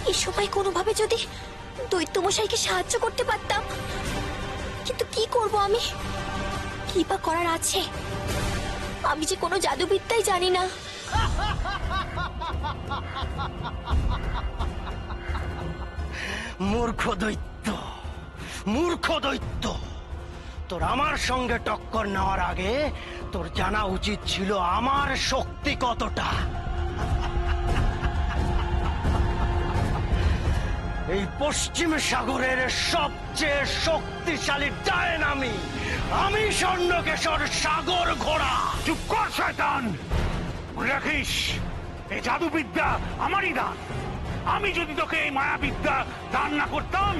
এই সময় কোনোভাবে যদি দৈত্যমশাইকে সাহায্য করতে পারতাম, কিন্তু কি করব আমি? কি বা করার আছে? আমি যে কোনো জাদুবিদ্যাই জানি না। মূর্খ দৈত্য, মূর্খ দৈত্য, তোর আমার সঙ্গে টক্কর নেওয়ার আগে তোর জানা উচিত ছিল আমার শক্তি কতটা। এই পশ্চিম সাগরের সবচেয়ে শক্তিশালী ডায়ন আমি স্বর্ণকেশর সাগর ঘোড়া। চুপ কর শয়তান! মনে রাখিস, এই জাদুবিদ্যা আমারই দান। আমি যদি তোকে এই মায়াবিদ্যা দান না করতাম,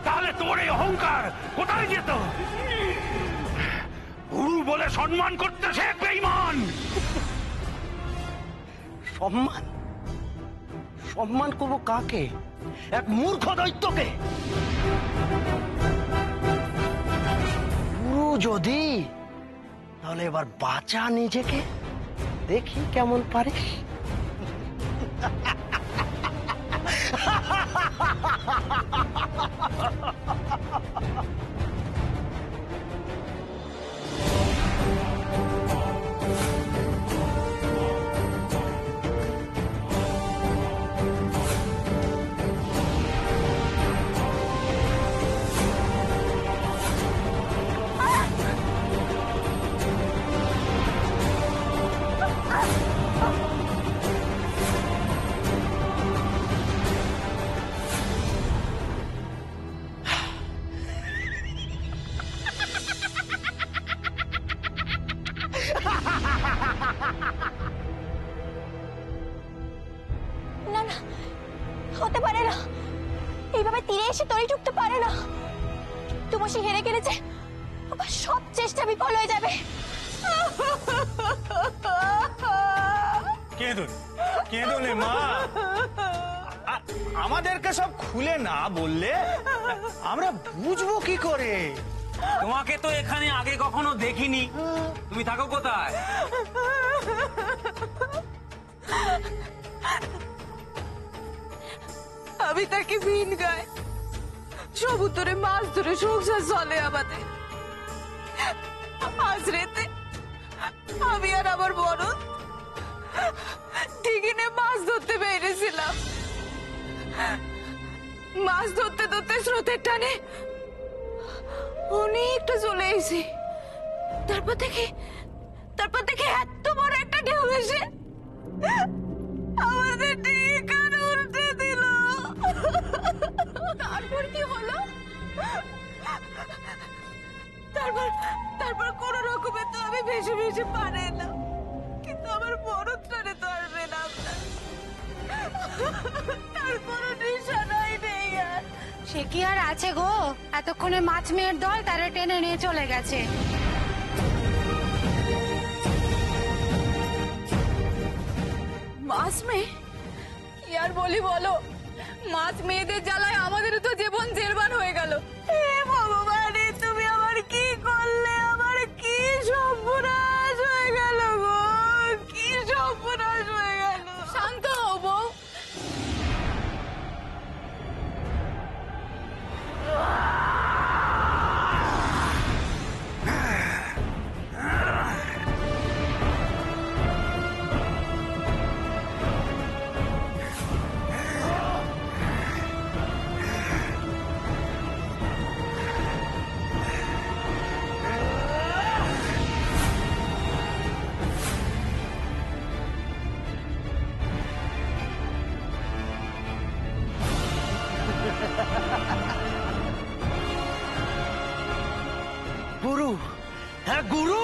তাহলে তোর এই অহংকার কোথায় যেত? গুরু বলে সম্মান করতে শেখ বেঈমান। সম্মান? সম্মান করবো কাকে? এক মূর্খ দৈত্যকে? গুরু যদি, তাহলে এবার বাঁচা নিজেকে, দেখি কেমন পারিস। না না, হতে পারে না। এইভাবে তীরে এসে তরি ঢুকতে পারে না। দৈত্যমশাই হেরে গেলে যে আবার সব চেষ্টা বিফল হয়ে যাবে। কেঁদোলে মা, আমাদেরকে সব খুলে না বললে আমরা বুঝবো কি করে? তোমাকে তো এখানে আগে কখনো দেখিনি। তুমি থাকো কোথায়? আমি তাকে ভিন গায় সমুদ্রে মাছ ধরে সংসার চলে আমাদের। আজ রেতে আমি আর আমার বড় দিঘিনে মাছ ধরতে বেরিয়েছিলাম। মাছ ধরতে ধরতে স্রোতের টানে অনেকটা চলে এসেছি। তারপর দেখে এত বড় একটা ঢেউ এসে আমাদের ঠিকান উল্টে দিল। তারপর কি হলো? তারপর কোন রকমে তো আমি ভেসে ভেসে পারে এলাম, কিন্তু আমার বড়টারে তো আর পেলাম না। তার কোনো নিশানাই নেই আর। সে কি আর আছে গো? এতক্ষণে মাছ মেয়ের দল তারা টেনে নিয়ে চলে গেছে। মাছ মেয়ে? কি আর বলি বলো, মাছ মেয়েদের জ্বালায় আমাদের তো জীবন জেরবার হয়ে গেল। হে ভগবান, তুমি আমার কি করলে? আমার কি সর্বনাশ হয়ে গেল গো, কি সর্বনাশ হয়ে গেল। শান্ত হও বউ। গুরু, হ্যাঁ গুরু,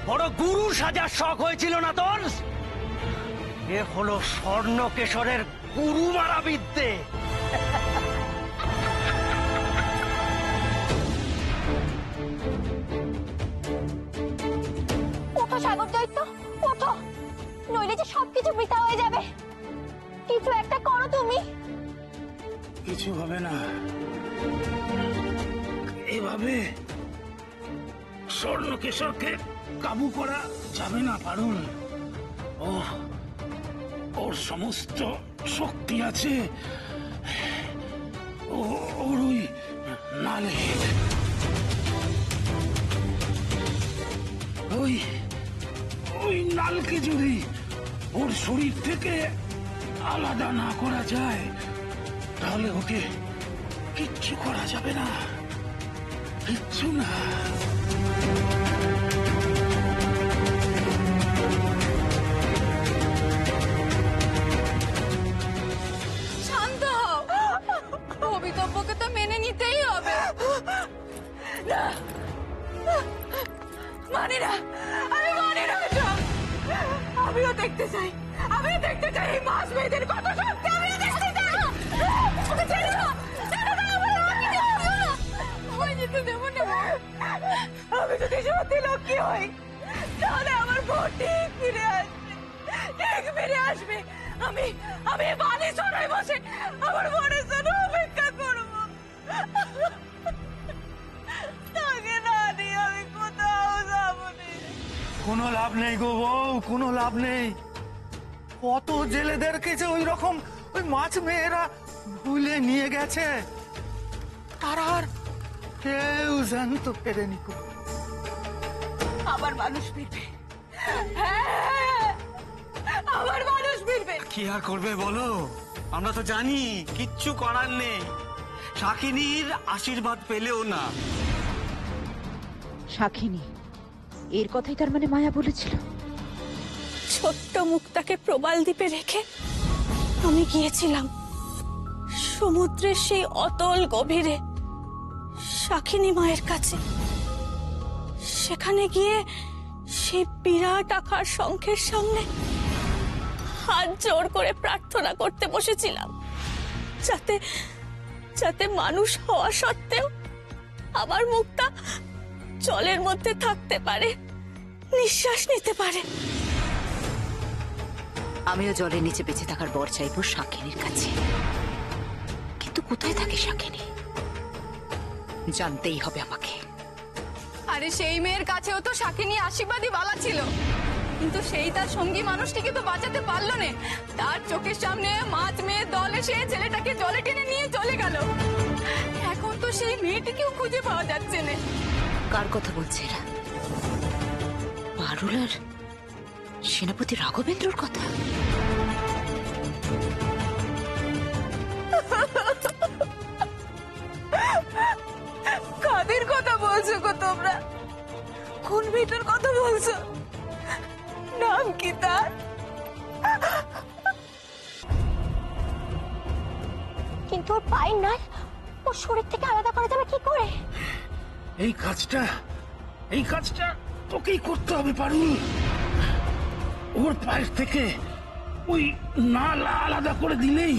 বড় গুরু সাজার শখ হয়েছিল না তোর? এ হলো স্বর্ণকেশরের গুরু মারা বিদ্যে। ওঠো সাগর দৈত্য, ওঠো, নইলে যে সবকিছু বৃথা হয়ে যাবে। কিছু একটা করো তুমি। কিছু হবে না, এভাবে স্বর্ণকেশরকে কাবু করা যাবে না পারুল। ও ওর সমস্ত শক্তি আছে ওর ওই নালে। ওই ওই নালকে যদি ওর শরীর থেকে আলাদা না করা যায় তাহলে ওকে কিচ্ছু করা যাবে না, কিচ্ছু না। শান্ত হও, অভিতব্যকে তো মেনে নিতেই হবে। না, মানি না, আমি মানি না এসব। আমিও দেখতে চাই এই মাছ মেয়েদের কত শক্তি, আমিও দেখতে চাই। ওকে ছেড়ে দাও, ছেড়ে দাও, আমাকে যেতে দিও না। আমায় যেতে দেবো না। আমি যদি সত্যি লক্ষ্মী হই তাহলে আমার বউ ঠিক ফিরে আসবে। আমি বাড়ি চড়াই বসে আমার বোনের জন্য অপেক্ষা করবো। তাকে না নিয়ে আমি কোথাও যাবো না। কোনো লাভ নেই গো বউ, কোনো লাভ নেই। কত জেলেদেরকে যে ওই রকম ওই মাছ মেয়েরা ভুলে নিয়ে গেছে, তারা আর কেউ জানতো ফেরেনি গো। আবার মানুষ ফিরবে, হ্যাঁ, আবার মানুষ ফিরবে। কি আর করবে বলো, আমরা তো জানি কিচ্ছু করার নেই। শাকিনীর আশীর্বাদ পেলেও না। শাকিনী, এর কথাই তার মানে মায়া বলেছিল। ছোট্ট মুক্তাকে প্রবাল দ্বীপে রেখে আমি গিয়েছিলাম সমুদ্রের সেই অতল গভীরে শাকিনী মায়ের কাছে। সেখানে গিয়ে সেই বিরাট আকার শঙ্খের সামনে হাত জোড় করে প্রার্থনা করতে বসেছিলাম, যাতে যাতে মানুষ হওয়া সত্ত্বেও আমার মুক্তা জলের মধ্যে থাকতে পারে, নিঃশ্বাস নিতে পারে। আমিও জলের নিচে বেঁচে থাকার বর চাইবো শাকিনীর কাছে, কিন্তু কোথায় থাকে শাকিনী জানতেই হবে আমাকে। আরে সেই মেয়ের কাছেও তো শাকিনী আশীর্বাদী বালা ছিল, কিন্তু সেই তার সঙ্গী মানুষটিকে তো বাঁচাতে পারলো না। তার চোখের সামনে মাছ মেয়ের দল এসে ছেলেটাকে জলে টেনে নিয়ে চলে গেল। এখন তো সেই মেয়েটিকেও খুঁজে পাওয়া যাচ্ছে না। কার কথা বলছে এরা? পারুল আর সেনাপতি রাঘবেন্দ্রর কথা। কাদের কথা বলছো গো তোমরা? কোন মেয়েটার কথা বলছো? নাম কি তার? কিন্তু ওর পায়ের নাল ওর শরীর থেকে আলাদা করা যাবে কি করে? এই কাজটা তোকেই করতে হবে পারুল। ওর পায়ের থেকে ওই নাল আলাদা করে দিলেই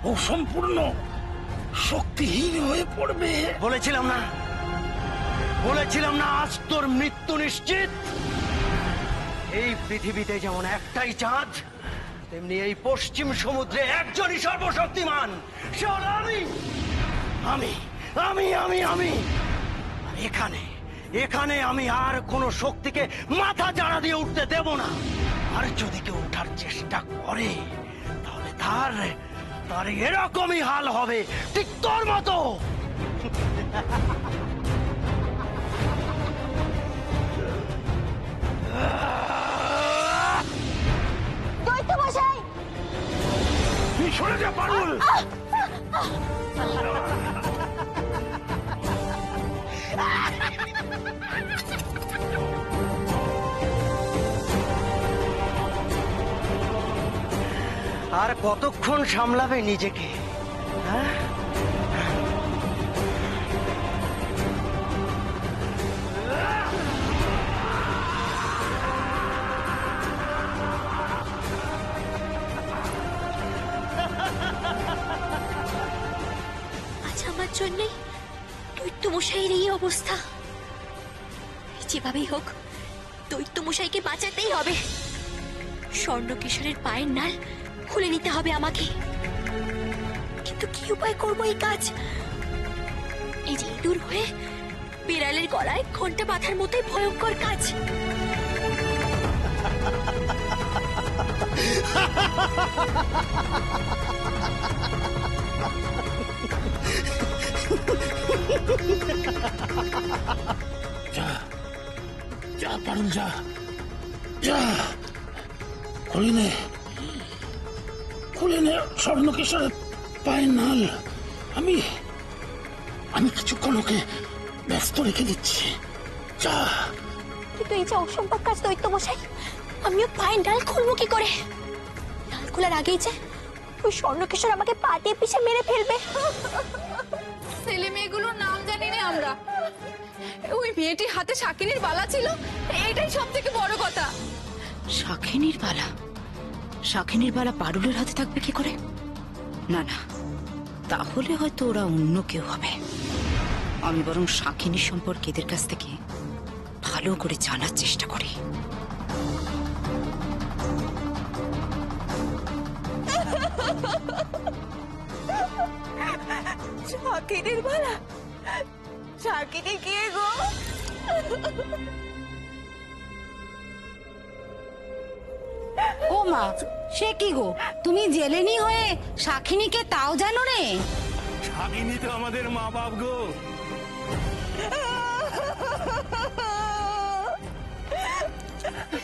ও সম্পূর্ণ শক্তিহীন হয়ে পড়বে। বলেছিলাম না আজ তোর মৃত্যু নিশ্চিত। এই পৃথিবীতে যেমন একটাই চাঁদ, তেমনি এই পশ্চিম সমুদ্রে একজনই সর্বশক্তিমান, সে হলো আমি। আর এখানে আমি আর কোন শক্তিকে মাথা চাড়া দিয়ে উঠতে দেব না। আর যদি কেউ ওঠার চেষ্টা করে তাহলে তার এরকমই হাল হবে, ঠিক তোর মতো। দৈত্য মশাই, তুই সরে যা পারুল। আর কতক্ষণ সামলাবে নিজেকে? হ্যাঁ, আজ আমার জন্যে দৈত্য মশাইয়ের এই অবস্থা। যেভাবেই হোক দৈত্য মশাইকে বাঁচাতেই হবে। স্বর্ণকিশোরের পায়ের নাল খুলে নিতে হবে আমাকে। কিন্তু কি উপায় করবো এই কাজ? এই যে ইঁদুর হয়ে বিড়ালের গলায় ঘন্টা বাঁধার মতোই ভয়ঙ্কর কাজ। যা যা পারুল যা যা খুলে নে স্বর্ণকেশ্বরের পায়ের নাল। আমি কিছুক্ষণ ওকে ব্যস্ত রেখে দিচ্ছি। যা। কিন্তু এই যে অসম্ভব কাজ দৈত্যমশাই, আমিও পায়ের ডাল খুলবো কি করে? ডাল খোলার আগেই যে ওই স্বর্ণকেশ্বর আমাকে পা দিয়ে পিছে মেরে ফেলবে। ছেলে মেয়েগুলোর নাম জানি না আমরা। ওই মেয়েটির হাতে শাকিনীর বালা ছিল, এটাই সব থেকে বড় কথা। শাকিনীর বালা পারুলের হাতে থাকবে কি করে? না না, তাহলে হয়তো ওরা অন্য কেউ হবে। আমি বরং শাকিনীর সম্পর্কে এদের কাছ থেকে ভালো করে জানার চেষ্টা করি। শাকিনীর বালা? শাকিনী কে গো? ও মা, সে কি গো, তুমি জেলেনি হয়ে শাকিনীকে তাও জানো রে? শাকিনী তো আমাদের মা বাপ গো।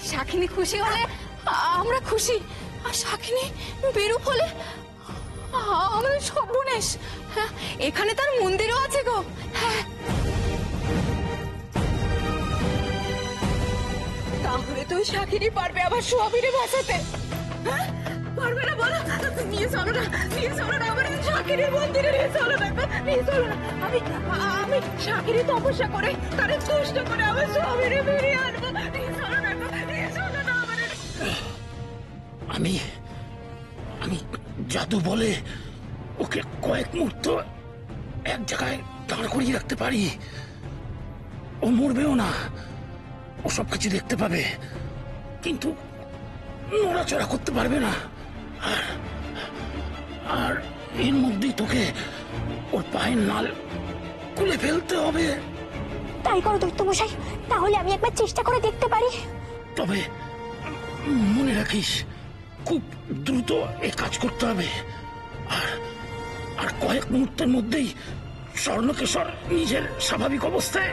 শাকিনী খুশি হলে আমরা খুশি, আর শাকিনী বেরূপ হলে আমাদের সর্বনাশ। হ্যাঁ, এখানে তার মন্দিরও আছে গো। হ্যাঁ, তাহলে তুই শাকিনী পারবে আবার সোহাবীরে বাঁচাতে? হ্যাঁ, পারবে না বলো? নিয়ে চলো না, আমার শাকিনীর মন্দিরে নিয়ে চলো না, নিয়ে চলো না। আমি শাকিনী তপস্যা করে তারে তুষ্ট করে আমার সোহাবীরে বেরিয়ে আনবো। নিয়ে চলো না, নিয়ে চলো না আমাদের। আমি জাদু বলে ওকে কয়েক মুহূর্ত এক জায়গায় দাঁড় করিয়ে রাখতে পারি। ও মরবেও না, ও সবকিছু দেখতে পাবে, কিন্তু নড়াচড়া করতে পারবে না। আর এর মধ্যেই তোকে ওর পায়ের নাল খুলে ফেলতে হবে। তাই করো দৈত্যমশাই, তাহলে আমি একবার চেষ্টা করে দেখতে পারি। তবে মনে রাখিস, খুব দ্রুত এই কাজ করতে হবে। আর কয়েক মুহূর্তের মধ্যেই স্বর্ণকেশ্বর নিজের স্বাভাবিক অবস্থায়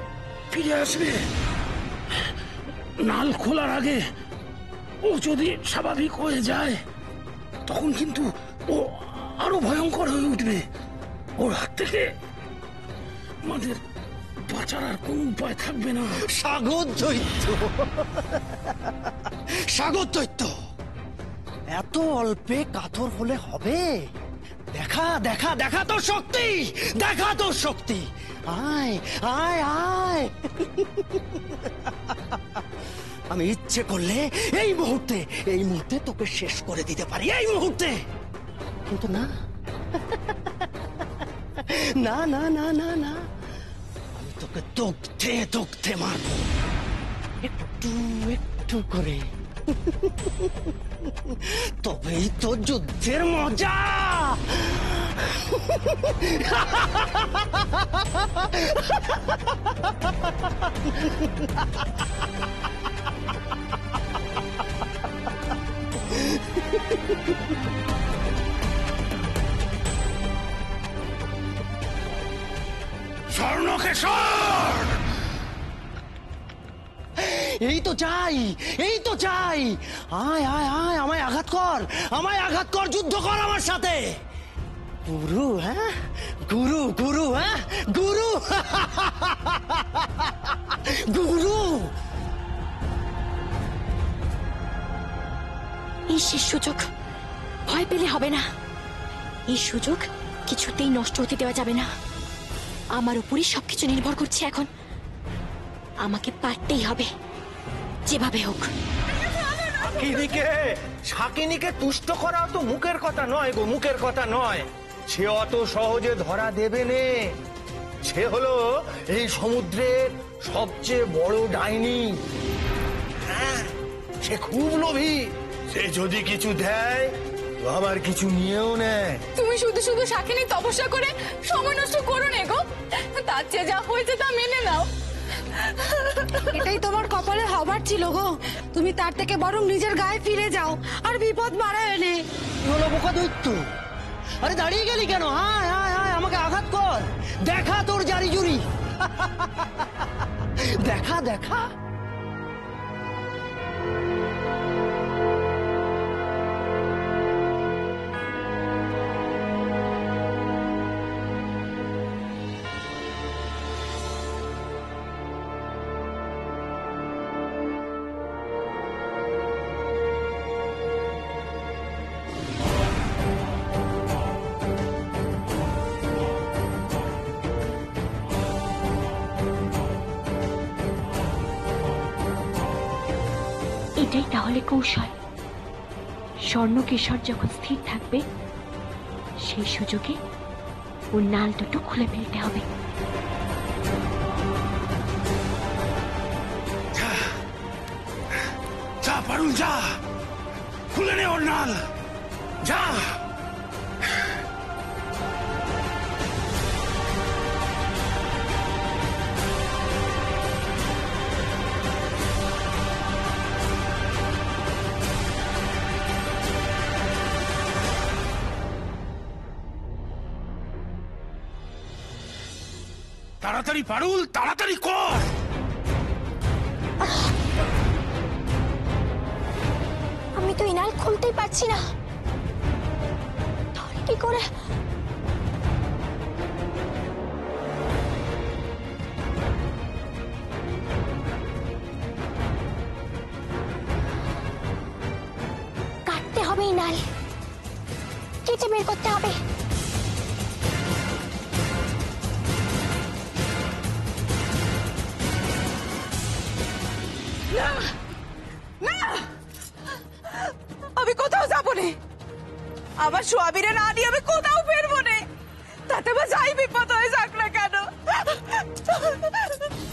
ফিরে আসবে। নাল খোলার আগে ও যদি স্বাভাবিক হয়ে যায়, তখন কিন্তু ও আরো ভয়ঙ্কর হয়ে উঠবে। ওর হাত থেকে আমাদের বাঁচার আর কোনো উপায় থাকবে না। স্বাগত দৈত্য, এত অল্পে কাতর হলে হবে? দেখা দেখা দেখা তোর শক্তি, দেখা তোর শক্তি। আয় আয় আয়। আমি ইচ্ছে করলে এই মুহূর্তে তোকে শেষ করে দিতে পারি, এই মুহূর্তে। কিন্তু না না না না না না, আমি তোকে দগ্ধে মারবো, একটু একটু করে। তবেই তো যুদ্ধের মজা। স্বর্ণকেশ্বর! এই তো চাই। আয় আয় আয়, আমায় আঘাত কর, যুদ্ধ কর আমার সাথে। গুরু, হ্যাঁ গুরু, হ্যাঁ গুরু। গুরু, এই শেষ সুযোগ, ভয় পেলে হবে না। এই সুযোগ কিছুতেই নষ্ট হতে দেওয়া যাবে না। আমার উপরই সবকিছু নির্ভর করছে এখন। আমাকে পারতেই হবে, যেভাবে হোক। শাকিনীকে তুষ্ট করা তো মুখের কথা নয় গো, মুখের কথা নয়। সে অত সহজে ধরা দেবে নে। সে হলো এই সমুদ্রের সবচেয়ে বড় ডাইনি। হ্যাঁ, সে খুব লোভী। সে যদি কিছু দেয় তো আবার কিছু নিয়েও নেয়। তুমি শুধু শুধু শাকিনী তপস্যা করে সময় নষ্ট করো না গো। তার চেয়ে যা হয়েছে তা মেনে নাও। এটাই তোমার কপালে হবার ছিল গো। তুমি তার থেকে বরং নিজের গায়ে ফিরে যাও আর বিপদ বাড়ায় এনে। বুড়ো বোকা দৈত্য, আরে দাঁড়িয়ে গেলি কেন? আয় আয় আয়, আমাকে আঘাত কর, দেখা তোর জারি জুরি। দেখা দেখা। এটাই তাহলে কৌশল। স্বর্ণকেশর যখন স্থির থাকবে সেই সুযোগে ওর নাল দুটো খুলে ফেলতে হবে। যা পারুল যা, খুলে নে ওর নাল, যা। তাড়াতাড়ি পারুল, তাড়াতাড়ি কর। আমি তো এই নাল খুলতেই পারছি না, তাহলে কি করে? কাটতে হবে এই নাল, কেটে বের করতে হবে। আমি কোথাও যাবো না, আমার স্বামীরে না নিয়ে আমি কোথাও ফিরবো না, তাতে আমার যাই বিপদ হয়ে যাক না কেন।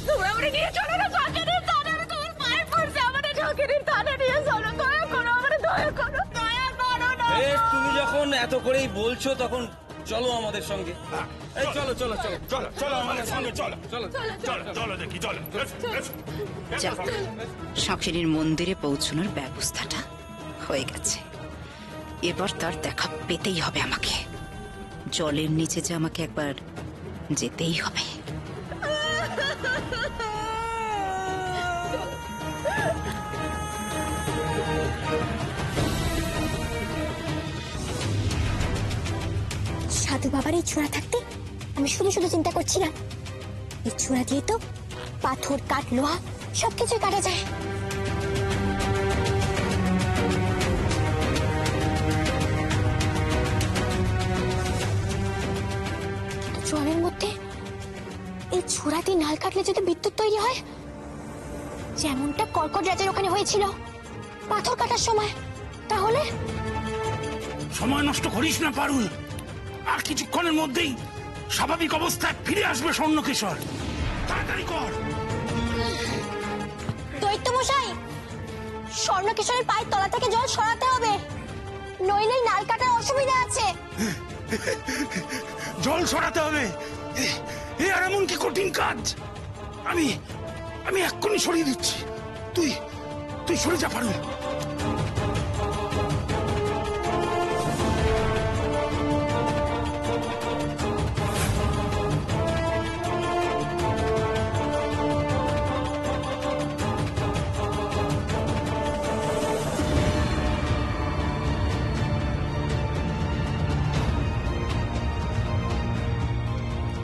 তুমি আমাকে নিয়ে চলো না ঝাঁকেরির থানায়, তোমার পায়ে পড়ছে, আমাদের ঝাঁকেরির থানায় নিয়ে চলো, দয়া করো, আমাদের দয়া করো, দয়া করো না। তুমি যখন এত করেই বলছো তখন চলো আমাদের সঙ্গে। এই চলো চলো চলো চলো চলো আমাদের সঙ্গে, চলো চলো। চলো চলো দেখি, চলো। যাক, শাঁখিনীর মন্দিরে পৌঁছানোর ব্যবস্থাটা হয়ে গেছে। এবার তার দেখা পেতেই হবে আমাকে। জলের নিচে যে আমাকে একবার যেতেই হবে। সাধু বাবার এই ছোড়া থাকতে আমি শুধু শুধু চিন্তা করছিলাম, এই ছোড়া দিয়ে তো পাথর, কাঠ, লোহা সবকিছুই কাটা যায়। কিন্তু জলের মধ্যে এই ছোড়া দিয়ে নাল কাটলে যদি বিদ্যুৎ তৈরি হয়, যেমনটা কর্কট রাজার ওখানে হয়েছিল পাথর কাটার সময়, তাহলে সময় নষ্ট করিস না পারুল, আর কিছুক্ষণের মধ্যেই স্বাভাবিক অবস্থায় ফিরে আসবে স্বর্ণকেশর। তাড়াতাড়ি কর। দৈত্য মশাই, স্বর্ণকেশরের পায়ের তলা থেকে জল সরাতে হবে, নইলে নাল কাটার অসুবিধা আছে। জল সরাতে হবে? এ আর এমন কি কঠিন কাজ? আমি আমি এক্ষুনি সরিয়ে দিচ্ছি, তুই তুই সরে যা পারুল।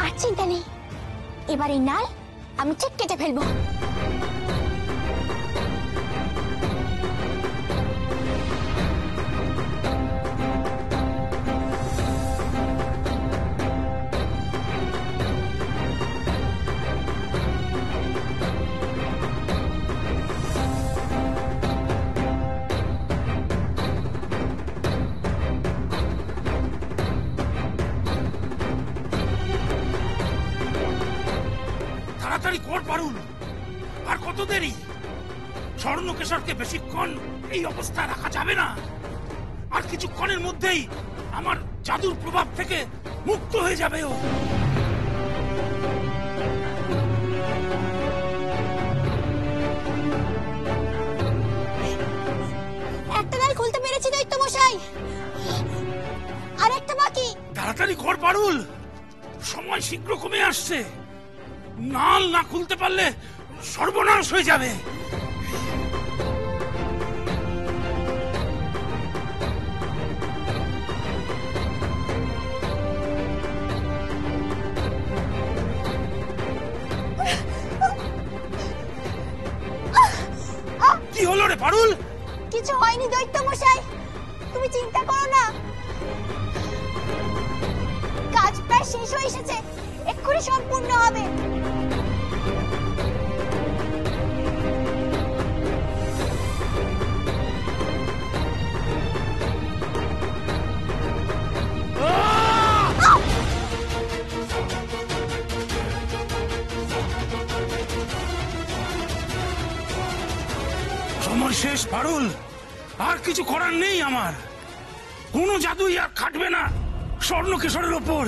আর চিন্তা নেই, এবার এই নাল আমি ঠিক কেটে ফেলবো। তাড়াতাড়ি কর পারুল, আর কত দেরি? স্বর্ণকেশরকে বেশিক্ষণ এই অবস্থায় রাখা যাবে না, আর কিছুক্ষণের মধ্যেই আমার জাদুর প্রভাব থেকে মুক্ত হয়ে যাবে ও। একটা নাল খুলতে পেরেছি দৈত্য মশাই, আরেকটা বাকি। তাড়াতাড়ি কর পারুল, সময় শীঘ্র কমে আসছে। নাল না খুলতে পারলে সর্বনাশ হয়ে যাবে। কি হলো রে পারুল? কিছু হয়নি দৈত্য মশাই, তুমি চিন্তা করো না। কাজ প্রায় শেষ হয়ে এসেছে, এক্ষুনি সম্পূর্ণ হবে। সময় শেষ পারুল, আর কিছু করার নেই আমার। কোনো জাদুই আর খাটবে না স্বর্ণকেশরের ওপর।